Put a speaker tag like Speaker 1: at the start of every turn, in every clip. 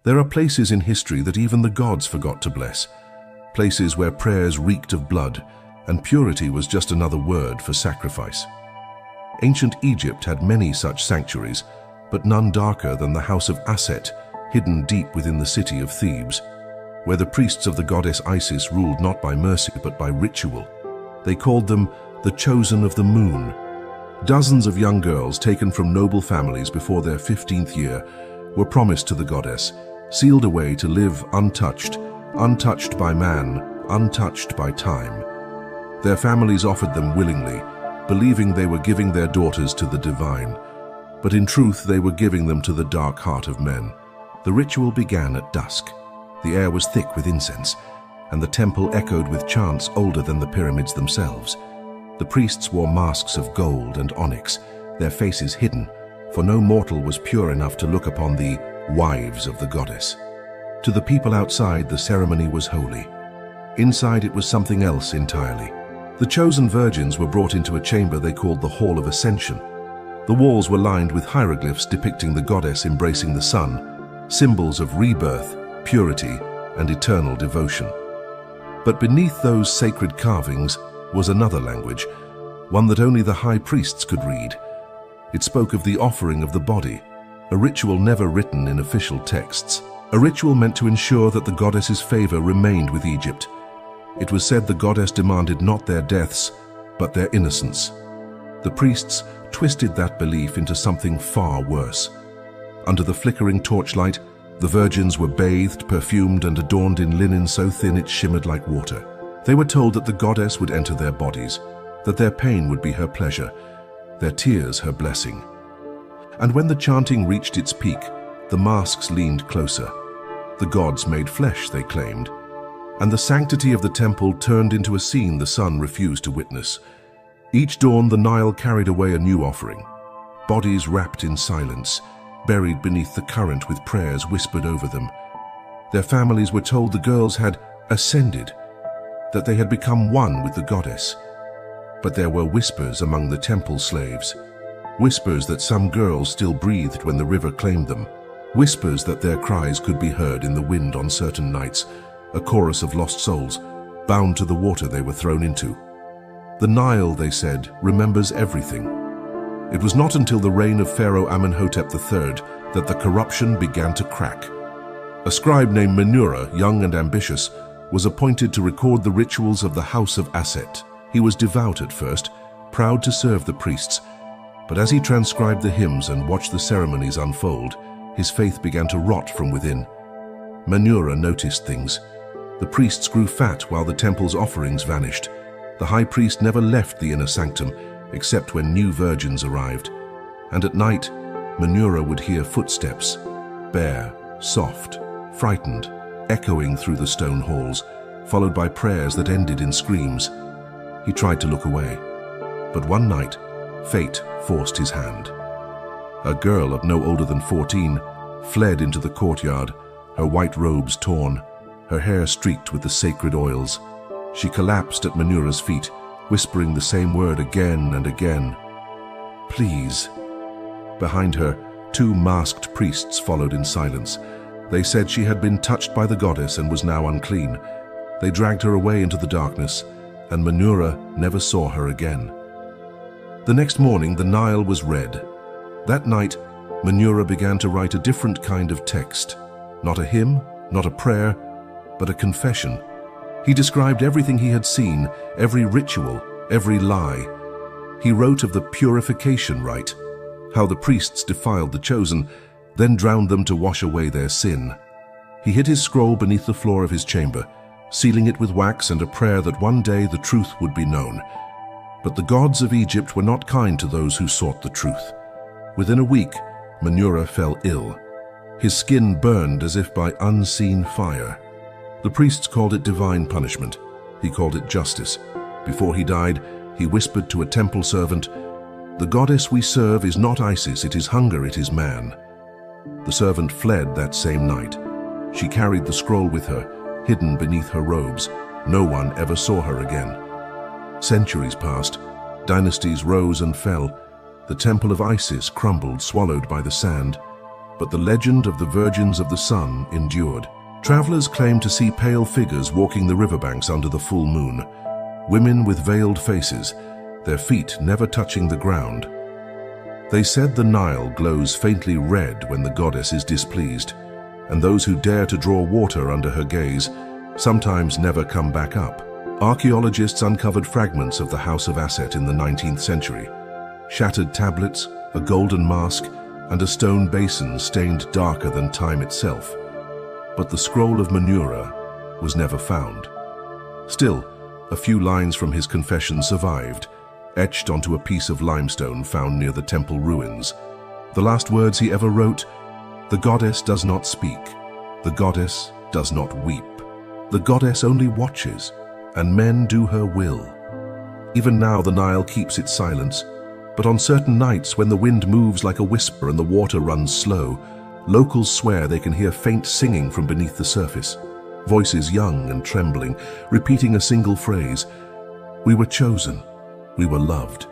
Speaker 1: There are places in history that even the gods forgot to bless, places where prayers reeked of blood and purity was just another word for sacrifice. Ancient Egypt had many such sanctuaries, but none darker than the house of Aset, hidden deep within the city of Thebes, where the priests of the goddess Isis ruled not by mercy but by ritual. They called them the chosen of the moon. Dozens of young girls taken from noble families before their 15th year were promised to the goddess, sealed away to live untouched, untouched by man, untouched by time. Their families offered them willingly, believing they were giving their daughters to the divine, but in truth they were giving them to the dark heart of men. The ritual began at dusk. The air was thick with incense, and the temple echoed with chants older than the pyramids themselves. The priests wore masks of gold and onyx, their faces hidden, for no mortal was pure enough to look upon the wives of the goddess. To the people outside, the ceremony was holy. Inside, it was something else entirely. The chosen virgins were brought into a chamber they called the Hall of Ascension. The walls were lined with hieroglyphs depicting the goddess embracing the sun, symbols of rebirth, purity, and eternal devotion. But beneath those sacred carvings was another language, one that only the high priests could read. It spoke of the offering of the body, a ritual never written in official texts, a ritual meant to ensure that the goddess's favor remained with Egypt. It was said the goddess demanded not their deaths, but their innocence. The priests twisted that belief into something far worse. Under the flickering torchlight, the virgins were bathed, perfumed, and adorned in linen so thin it shimmered like water. They were told that the goddess would enter their bodies, that their pain would be her pleasure, their tears her blessing. And when the chanting reached its peak, the masks leaned closer. The gods made flesh, they claimed, and the sanctity of the temple turned into a scene the sun refused to witness. Each dawn the Nile carried away a new offering, bodies wrapped in silence, buried beneath the current with prayers whispered over them. Their families were told the girls had ascended, that they had become one with the goddess. But there were whispers among the temple slaves, whispers that some girls still breathed when the river claimed them, whispers that their cries could be heard in the wind on certain nights, a chorus of lost souls, bound to the water they were thrown into. The Nile, they said, remembers everything. It was not until the reign of Pharaoh Amenhotep III that the corruption began to crack. A scribe named Menura, young and ambitious, was appointed to record the rituals of the house of Aset. He was devout at first, proud to serve the priests, but as he transcribed the hymns and watched the ceremonies unfold, his faith began to rot from within. Menura noticed things. The priests grew fat while the temple's offerings vanished. The high priest never left the inner sanctum, except when new virgins arrived. And at night, Menura would hear footsteps, bare, soft, frightened, echoing through the stone halls, followed by prayers that ended in screams. He tried to look away, but one night, fate forced his hand. A girl of no older than 14 fled into the courtyard, her white robes torn, her hair streaked with the sacred oils. She collapsed at Menura's feet, whispering the same word again and again. Please. Behind her, 2 masked priests followed in silence. They said she had been touched by the goddess and was now unclean. They dragged her away into the darkness, and Menura never saw her again. The next morning, the Nile was red. That night, Menura began to write a different kind of text. Not a hymn, not a prayer, but a confession. He described everything he had seen, every ritual, every lie. He wrote of the purification rite, how the priests defiled the chosen, then drowned them to wash away their sin. He hid his scroll beneath the floor of his chamber, sealing it with wax and a prayer that one day the truth would be known. But the gods of Egypt were not kind to those who sought the truth. Within a week, Menura fell ill. His skin burned as if by unseen fire. The priests called it divine punishment. He called it justice. Before he died, he whispered to a temple servant, "The goddess we serve is not Isis, it is hunger, it is man." The servant fled that same night. She carried the scroll with her, hidden beneath her robes. No one ever saw her again. Centuries passed. Dynasties rose and fell. The temple of Isis crumbled, swallowed by the sand. but the legend of the Virgins of the Sun endured. Travelers claimed to see pale figures walking the riverbanks under the full moon, women with veiled faces, their feet never touching the ground. They said the Nile glows faintly red when the goddess is displeased, and those who dare to draw water under her gaze sometimes never come back up. Archaeologists uncovered fragments of the House of Aset in the 19th century. Shattered tablets, a golden mask, and a stone basin stained darker than time itself. But the scroll of Menura was never found. Still, a few lines from his confession survived, etched onto a piece of limestone found near the temple ruins. The last words he ever wrote: "The goddess does not speak. The goddess does not weep. The goddess only watches, and men do her will." Even now the Nile keeps its silence, but on certain nights when the wind moves like a whisper and the water runs slow, locals swear they can hear faint singing from beneath the surface. Voices young and trembling, repeating a single phrase: "We were chosen. We were loved.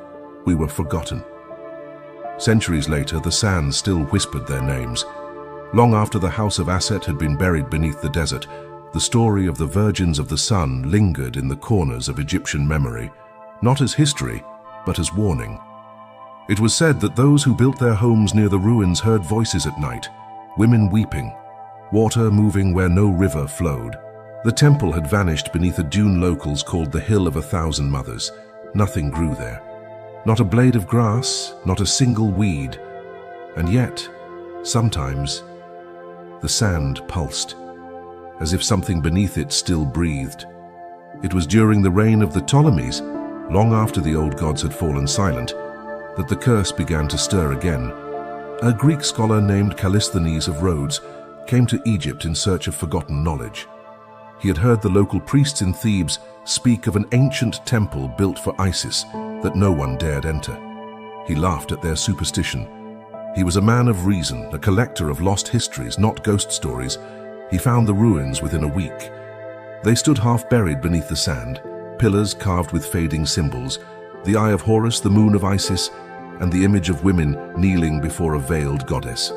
Speaker 1: We were forgotten." Centuries later, the sands still whispered their names. Long after the House of Aset had been buried beneath the desert, the story of the Virgins of the Sun lingered in the corners of Egyptian memory, not as history, but as warning. It was said that those who built their homes near the ruins heard voices at night, women weeping, water moving where no river flowed. The temple had vanished beneath a dune locals called the Hill of 1,000 Mothers. Nothing grew there. Not a blade of grass, not a single weed. And yet, sometimes, the sand pulsed, as if something beneath it still breathed. It was during the reign of the Ptolemies, long after the old gods had fallen silent, that the curse began to stir again. A Greek scholar named Callisthenes of Rhodes came to Egypt in search of forgotten knowledge. He had heard the local priests in Thebes speak of an ancient temple built for Isis that no one dared enter. He laughed at their superstition. He was a man of reason, a collector of lost histories, not ghost stories. He found the ruins within a week. They stood half buried beneath the sand, pillars carved with fading symbols, the eye of Horus, the moon of Isis, and the image of women kneeling before a veiled goddess.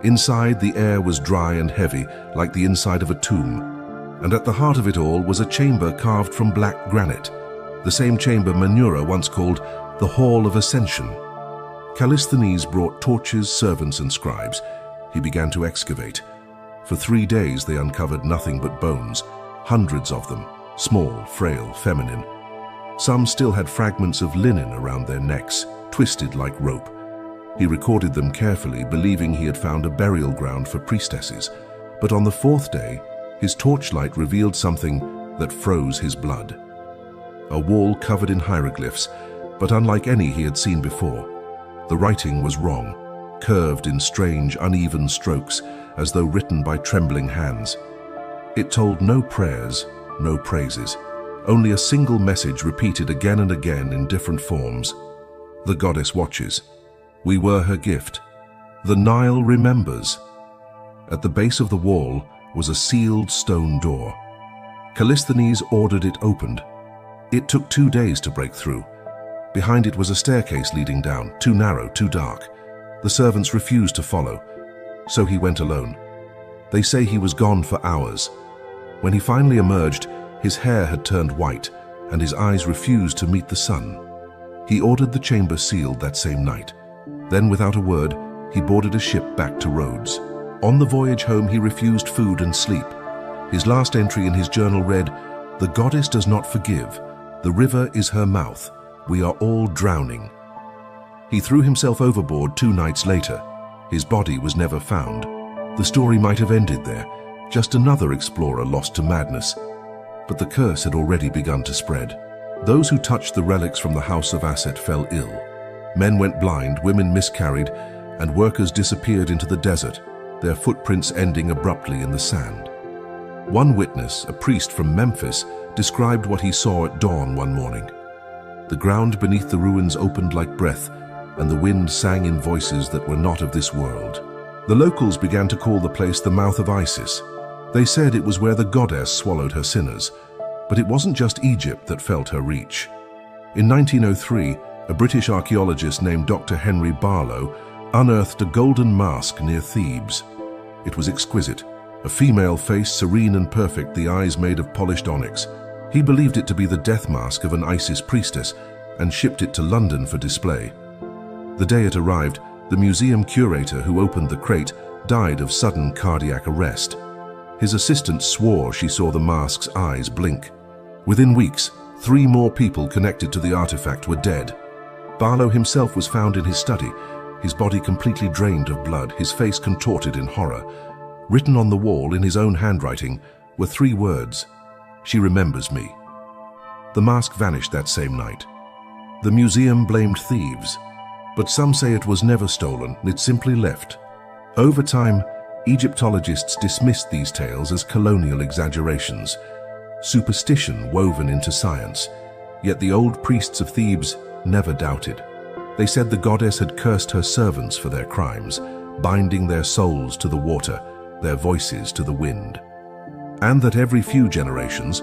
Speaker 1: Inside, the air was dry and heavy, like the inside of a tomb, and at the heart of it all was a chamber carved from black granite, the same chamber Menura once called the Hall of Ascension. Callisthenes brought torches, servants, and scribes. He began to excavate. For 3 days they uncovered nothing but bones, hundreds of them, small, frail, feminine. Some still had fragments of linen around their necks, twisted like rope. He recorded them carefully, believing he had found a burial ground for priestesses. But on the 4th day, his torchlight revealed something that froze his blood. A wall covered in hieroglyphs, but unlike any he had seen before. The writing was wrong, curved in strange, uneven strokes, as though written by trembling hands. It told no prayers, no praises, only a single message repeated again and again in different forms. The goddess watches. We were her gift. The Nile remembers. At the base of the wall was a sealed stone door. Callisthenes ordered it opened. It took 2 days to break through. Behind it was a staircase leading down, too narrow, too dark. The servants refused to follow, so he went alone. They say he was gone for hours. When he finally emerged, his hair had turned white, and his eyes refused to meet the sun. He ordered the chamber sealed that same night. Then, without a word, he boarded a ship back to Rhodes. On the voyage home, he refused food and sleep. His last entry in his journal read, "The goddess does not forgive. The river is her mouth. We are all drowning." He threw himself overboard 2 nights later. His body was never found. The story might have ended there, just another explorer lost to madness. But the curse had already begun to spread. Those who touched the relics from the House of Aset fell ill. Men went blind, women miscarried, and workers disappeared into the desert, their footprints ending abruptly in the sand. One witness, a priest from Memphis, described what he saw at dawn one morning. The ground beneath the ruins opened like breath, and the wind sang in voices that were not of this world. The locals began to call the place the mouth of Isis. They said it was where the goddess swallowed her sinners. But it wasn't just Egypt that felt her reach. In 1903, a British archaeologist named Dr. Henry Barlow unearthed a golden mask near Thebes. It was exquisite, a female face, serene and perfect, the eyes made of polished onyx. He believed it to be the death mask of an Isis priestess and shipped it to London for display. The day it arrived, the museum curator who opened the crate died of sudden cardiac arrest. His assistant swore she saw the mask's eyes blink. Within weeks, 3 more people connected to the artifact were dead. Barlow himself was found in his study, his body completely drained of blood, his face contorted in horror. Written on the wall in his own handwriting were 3 words: "She remembers me." The mask vanished that same night. The museum blamed thieves, but some say it was never stolen, it simply left. Over time, Egyptologists dismissed these tales as colonial exaggerations, superstition woven into science. Yet the old priests of Thebes never doubted. They said the goddess had cursed her servants for their crimes, binding their souls to the water, their voices to the wind. And that every few generations,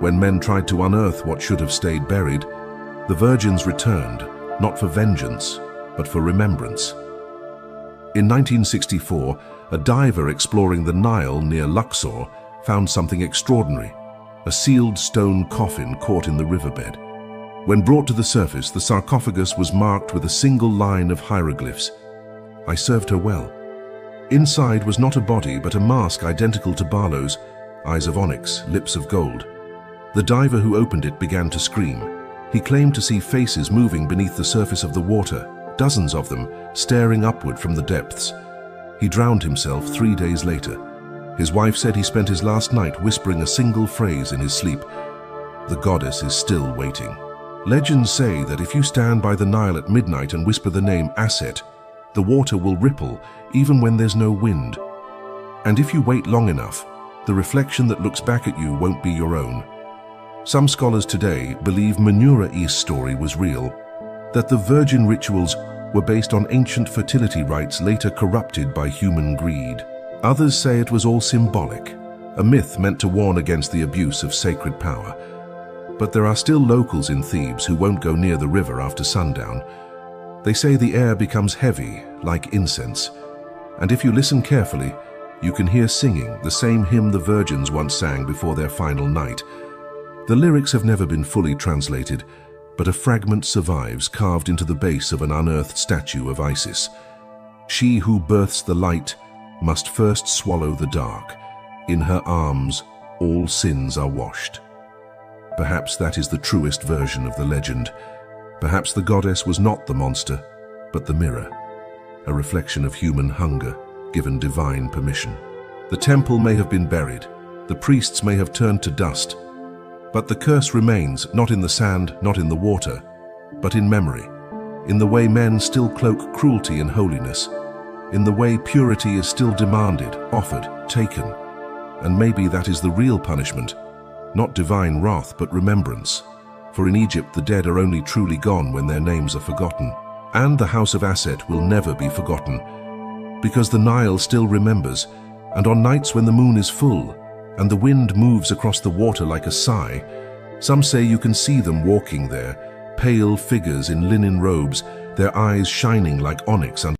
Speaker 1: when men tried to unearth what should have stayed buried, the virgins returned, not for vengeance, but for remembrance. In 1964, a diver exploring the Nile near Luxor found something extraordinary: a sealed stone coffin caught in the riverbed. When brought to the surface, the sarcophagus was marked with a single line of hieroglyphs: "I served her well." Inside was not a body, but a mask identical to Barlow's, eyes of onyx, lips of gold. The diver who opened it began to scream. He claimed to see faces moving beneath the surface of the water, dozens of them staring upward from the depths. He drowned himself 3 days later. His wife said he spent his last night whispering a single phrase in his sleep: "The goddess is still waiting." Legends say that if you stand by the Nile at midnight and whisper the name Aset, the water will ripple even when there's no wind. And if you wait long enough, the reflection that looks back at you won't be your own. Some scholars today believe Menura-East's story was real, that the virgin rituals were based on ancient fertility rites later corrupted by human greed. Others say it was all symbolic, a myth meant to warn against the abuse of sacred power. But there are still locals in Thebes who won't go near the river after sundown. They say the air becomes heavy, like incense, and if you listen carefully, you can hear singing the same hymn the virgins once sang before their final night. The lyrics have never been fully translated, but a fragment survives, carved into the base of an unearthed statue of Isis. "She who births the light must first swallow the dark. In her arms, all sins are washed." Perhaps that is the truest version of the legend. Perhaps the goddess was not the monster, but the mirror, a reflection of human hunger, given divine permission. The temple may have been buried, the priests may have turned to dust, but the curse remains, not in the sand, not in the water, but in memory, in the way men still cloak cruelty in holiness, in the way purity is still demanded, offered, taken. And maybe that is the real punishment, not divine wrath, but remembrance. For in Egypt, the dead are only truly gone when their names are forgotten. And the house of Aset will never be forgotten, because the Nile still remembers, and on nights when the moon is full, and the wind moves across the water like a sigh, some say you can see them walking there, pale figures in linen robes, their eyes shining like onyx under